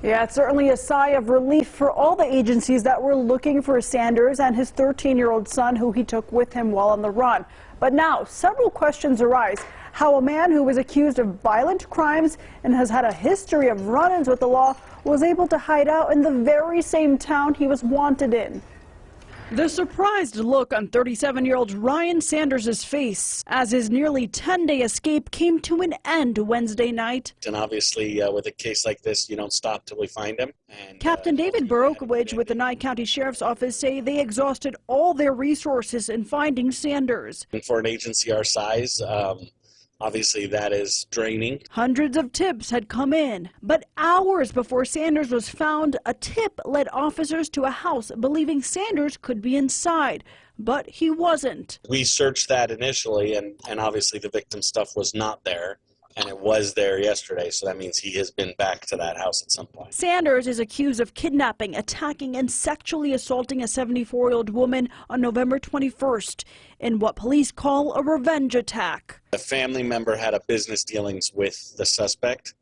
Yeah, it's certainly a sigh of relief for all the agencies that were looking for Sanders and his 13-year-old son, who he took with him while on the run. But now several questions arise. How a man who was accused of violent crimes and has had a history of run-ins with the law was able to hide out in the very same town he was wanted in. The surprised look on 37-year-old Ryan Sanders' face as his nearly 10-day escape came to an end Wednesday night. And obviously, with a case like this, you don't stop till we find him. And, Captain David Borokowicz with the Nye County Sheriff's Office say they exhausted all their resources in finding Sanders. And for an agency our size, obviously that is draining. Hundreds of tips had come in, but hours before Sanders was found, a tip led officers to a house believing Sanders could be inside, but he wasn't. We searched that initially, and obviously the victim's stuff was not there, and it was there yesterday, so that means he has been back to that house at some point. Sanders is accused of kidnapping, attacking, and sexually assaulting a 74-year-old woman on November 21st in what police call a revenge attack. A family member had a business dealings with the suspect,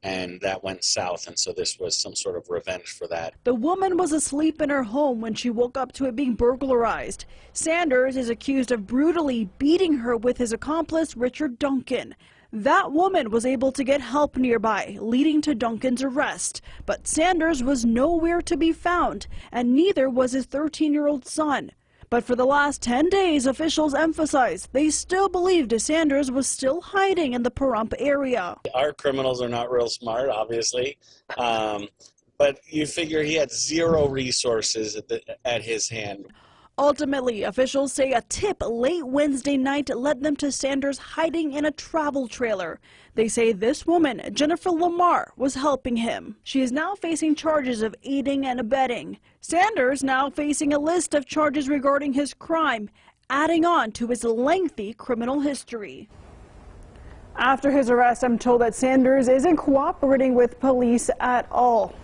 and that went south, and so this was some sort of revenge for that. The woman was asleep in her home when she woke up to it being burglarized. Sanders is accused of brutally beating her with his accomplice, Richard Duncan. That woman was able to get help nearby, leading to Duncan's arrest. But Sanders was nowhere to be found, and neither was his 13-year-old son. But for the last 10 days, officials emphasized they still believed Sanders was still hiding in the Pahrump area. Our criminals are not real smart, obviously, but you figure he had zero resources at his hand. Ultimately, officials say a tip late Wednesday night led them to Sanders hiding in a travel trailer. They say this woman, Jennifer Lamar, was helping him. She is now facing charges of aiding and abetting. Sanders now facing a list of charges regarding his crime, adding on to his lengthy criminal history. After his arrest, I'm told that Sanders isn't cooperating with police at all.